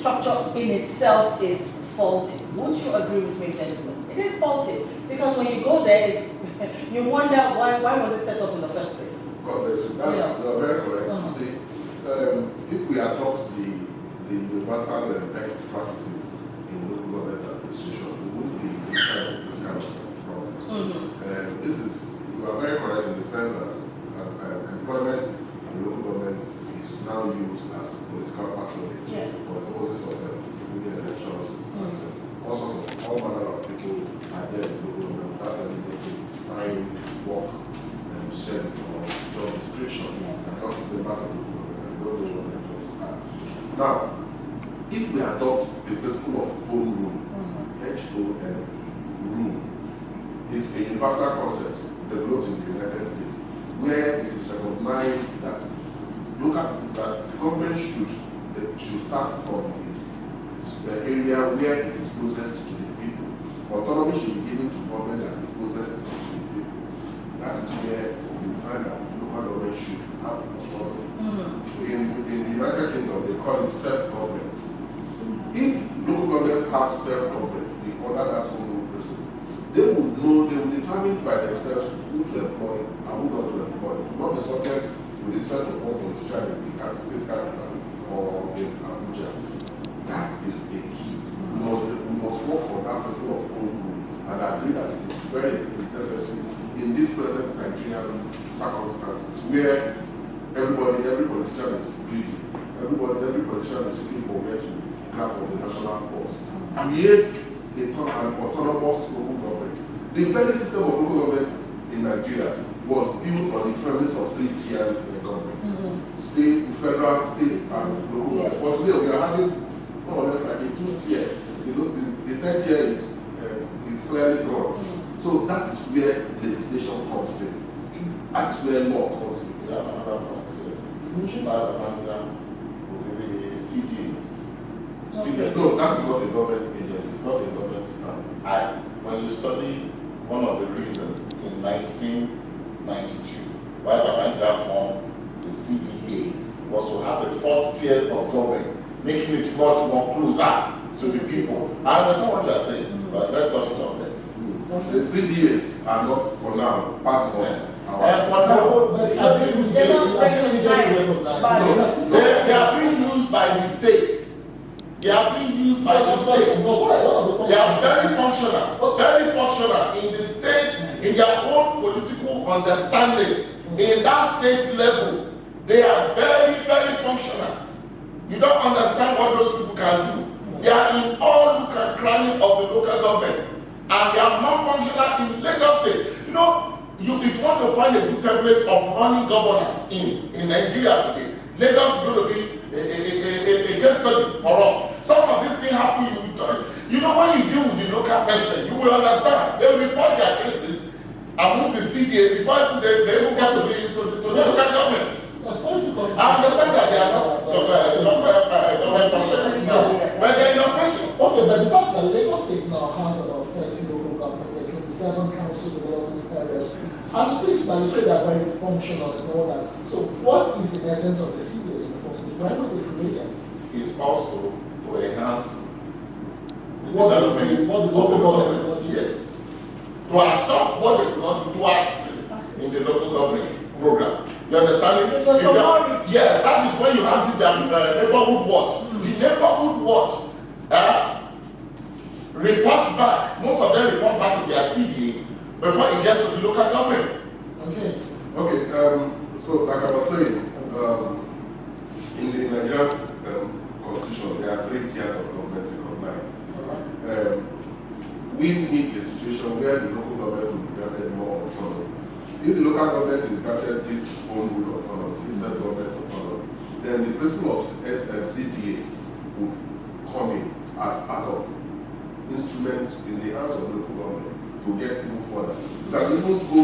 structure in itself is faulty. Won't you agree with me, gentlemen? It is faulty because when you go there, you wonder why was it set up in the first place? God bless you. You are very correct. See, if we adopt the universal best practices in local government administration, we wouldn't be in this kind of problems. You are very correct in the sense that employment in local government is now used as political patronage for the purposes of winning elections. All sorts of all manner of people are there in local government without any find work and share or job description and also members of local government and local government jobs are. Now, if we adopt the principle of home rule, HOME, rule, it's a universal concept developed in the United States where it is recognized that government should start from the area where it is closest to the people. Autonomy should be given to government that is closest to the people. That is where you find that local government should have autonomy. In the United Kingdom, they call it self-government. If local governments have self-government, they order that home rule principle, they will determine by themselves who to employ and who not to employ. It will not be subject to the interest of one politician in the state capital or in Abuja. That is a key. We must work on that principle of home rule and agree that it is very necessary in this present Nigerian circumstances where every politician is greedy, every politician is looking for where to grab from the national purse. Create an autonomous local government. The very system of local government in Nigeria was built on the premise of three-tier government: state, federal, state, and local government. But today we are having more or less like a two-tier. The third tier is clearly gone. So that is where legislation comes in. That is where law comes in. We have another frontier. Is it CDA? No, that is not a government agency. It's not a government. When you study one of the reasons in 1992 why Babangida formed the CDA was to have the fourth tier of government, making it much more closer to the people. I understand what you are saying, but let's touch it on there. The CDAs are not for now part of our. For now, they are being used by the states. They are being used by the states. They are very functional in the state, in their own political understanding. In that state level, they are very, very functional. You don't understand what those people can do. They are in all nook and cranny of the local government, and they are more functional in Lagos State. You know, if you want to find a good template of running governance in Nigeria today, Lagos is going to be a case study for us. Some of these things happen, you know, when you deal with the local person, you will understand. They will report their cases amongst the CDA before they even get to the local government. I understand that they are not government functions now, but they are in operation. Okay, but the fact that Lagos State now has about 30 local government and 27 council development areas, as it is, but you say they are very functional and all that. So what is the essence of the CDAs in the first place? Why were they created? It's also to enhance the development of the local government. Yes. To stop what they could not do, to assist in the local government program. You understand it? Yes, that is when you have this neighborhood watch. The neighborhood watch reports back. Most of them report back to their CDA before it gets to the local government. Okay. So like I was saying, in the Nigerian constitution, there are three tiers of government recognized. We need a situation where the local government will be granted more autonomy. If the local government is granted this home rule autonomy, this self-government autonomy, then the principle of CDAs would come in as part of instruments in the hands of local government to get even further. You can even go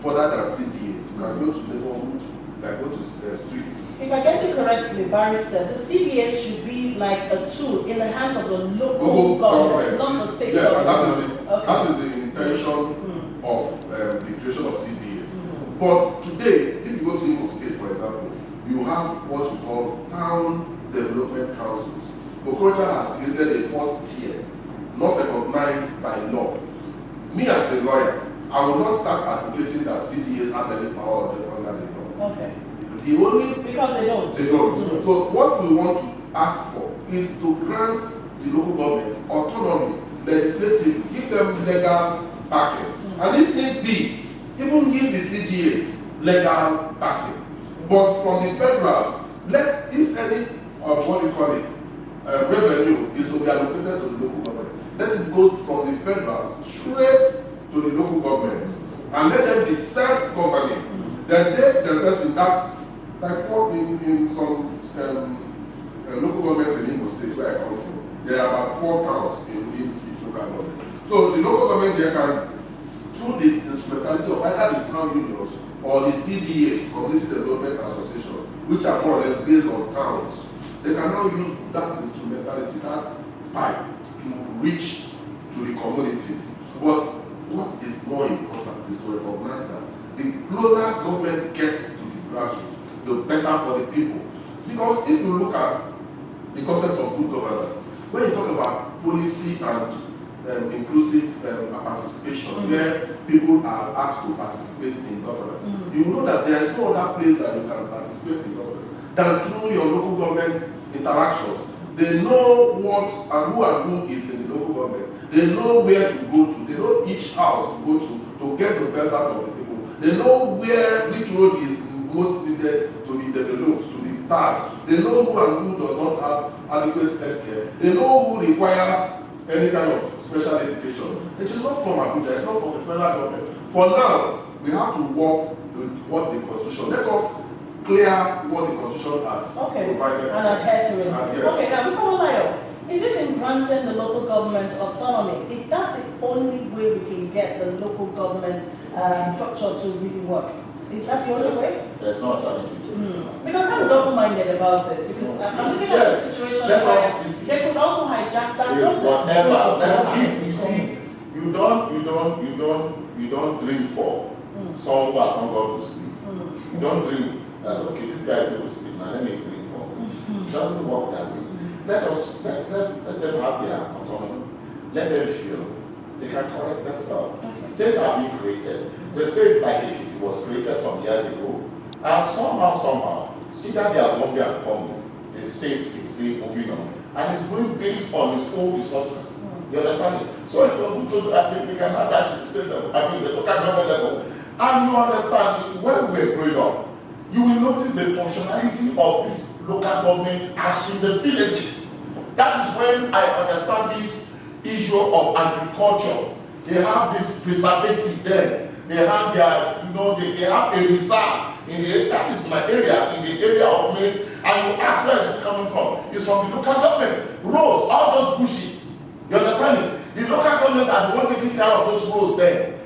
further than CDAs. You can go to neighborhood, like go to streets. If I get you correctly, Barrister, the CDAs should be like a tool in the hands of the local government, not the state government. That is the intention of the creation of CDAs. But today, if you go to Imo State, for example, you have what you call town development councils, Okorocha has created a fourth tier, not recognized by law. Me as a lawyer, I will not start advocating that CDAs have any power under the law. Okay. The only Because they don't. They don't. So what we want to ask for is to grant the local governments autonomy, legislative, give them legal backing, and if need be, even give the CDAs legal backing. But from the federal, if any what do you call it, revenue is to be allocated to the local government, let it go from the federal straight to the local governments, and let them be self-governing. Then they themselves in that, like in some local governments in Imo State where I come from, there are about 4 towns in each local government. So the local government there can, through the instrumentality of either the town unions or the CDAs, Community Development Association, which are more or less based on towns, they can now use that instrumentality, that pipe, to reach to the communities. But what is more important is to recognize that the closer government gets to the grassroots, the better for the people. Because if you look at the concept of good governance, when you talk about policy and inclusive participation, where people are asked to participate in governance, you know that there is no other place that you can participate in governance than through your local government interactions. They know what and who is in the local government. They know where to go to. They know each house to go to get the best out of the people. They know which road is most needed to be developed, to be tagged. They know who and who does not have adequate health care. They know who requires any kind of special education. It is not from Abuja, it's not from the federal government. For now, we have to work with what the Constitution. Let us clear what the Constitution has provided and adhere to it. Yes. Okay, now Mr. Omolayo, is it in granting the local government autonomy? Is that the only way we can get the local government structure to really work? Is that the only way? There's no alternative to it. Because I'm double-minded about this. Because I'm looking at the situation where they could also hijack that process. You see, you don't dream for someone who has not gone to sleep. You don't dream. That's okay. This guy is going to sleep now. Let me dream for him. It doesn't work that way. Let them have their autonomy. Let them feel they can correct themselves. States are being created. The state like Ikechukwu was created some years ago, and somehow, either they are going to form, the state is still moving on, and it's going based on its own resources. You understand? So I think we can have that at the state level, the local government level. And you understand, when we're growing up, you will notice the functionality of this local government as in the villages. That is when I understand this issue of agriculture. They have this preservative there. They have their, they have a reserve in the, that is my area, in the area of maize, and you ask where it's coming from. It's from the local government. Roads, all those bushes. You understand it? The local government are the one taking care of those roads there.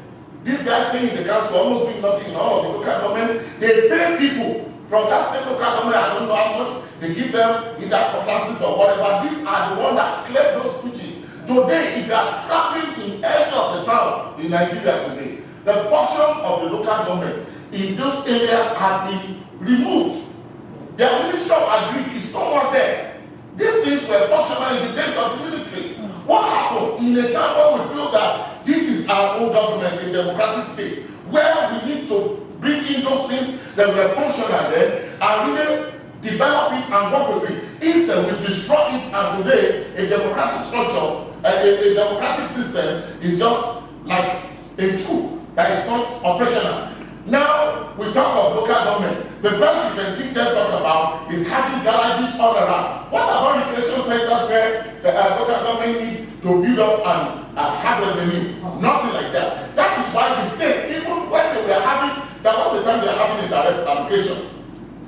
These guys staying in the council, almost doing nothing in all of the local government. They pay people from that same local government. I don't know how much they give them, either classes or whatever. These are the ones that clear those bushes. Today, if you are traveling in any of the town in Nigeria today, the portion of the local government in those areas have been removed. Their Ministry of Agriculture is no more there. These things were functional in the days of the military. What happened in a time where we feel that this is our own government, a democratic state, where we need to bring in those things that were functional then and really develop it and work with it. Instead, we destroy it, and today a democratic structure, a democratic system is just like a tool that is not operational. Now we talk of local government. The best we can think them talk about is having garages all around. What about recreation centers where the local government needs to build up and have revenue? Nothing like that. That is why the state, even when they were having, there was a time they were having a direct application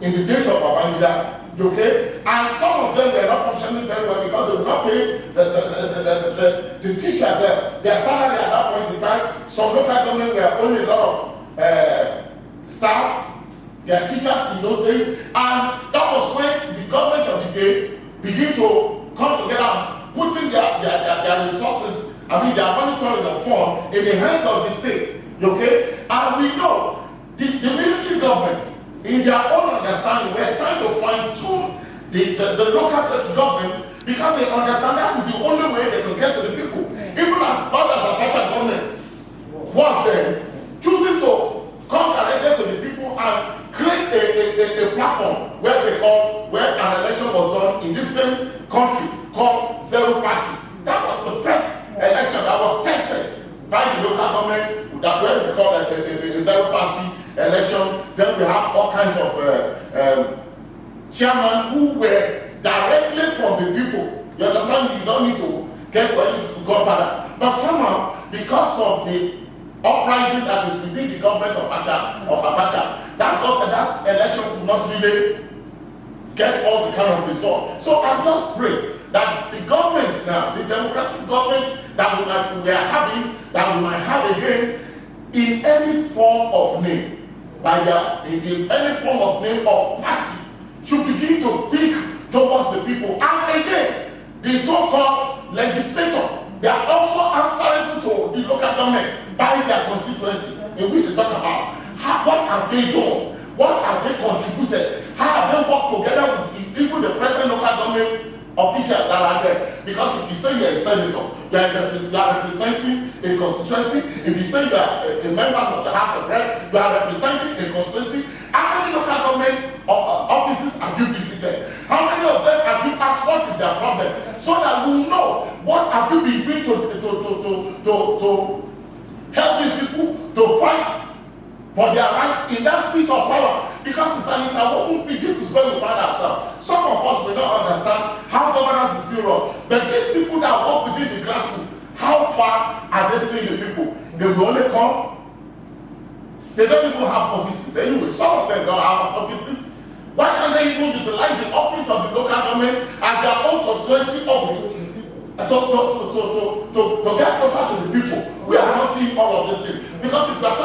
in the days of Babangida. Okay, and some of them were not functioning very well because they were not paying the teacher their salary at that point in time. Some local government were only a lot of staff, their teachers in those days, and that was when the government of the day began to come together and putting their resources, their monitoring the fund in the hands of the state. Okay, and we know the military government, in their own understanding, we're trying to fine-tune the local government because they understand that is the only way they can get to the people. Even as bad as Abacha government was then, chooses to come directly to the people and create a platform where an election was done in this same country called Zero Party. That was the first election that was tested by the local government, that where we call a Zero Party election. Then we have all kinds of chairmen who were directly from the people. You understand? You don't need to get for any godfather. But somehow, because of the uprising that is within the government of Abacha, that election could not really get us the kind of result. So I just pray that the government now, the democratic government that we are having, that we might have again, in any form of name, in any form of name or party, should begin to think towards the people. And again, the so-called legislator, they are also answerable to the local government by their constituency, in which they talk about what have they done, what have they contributed, how have they worked together with even the present local government officials that are there. Because if you say you're a senator, you are representing a constituency. If you say you are a member of the House of Reps, you are representing a constituency. How many local government offices have you visited? How many of them have you asked what is their problem? So that we know what have you been doing to help these people to fight for their right in that seat of power. Because it's an interwoven thing. This is where we find ourselves. Some of us may not understand how governance is being run. But these people that work within the grassroots, how far are they seeing the people? They will only come. They don't even have offices anyway. Some of them don't have offices. Why can't they even utilize the office of the local government as their own constituency office to get closer to the people? We are not seeing all of this thing. Because if we are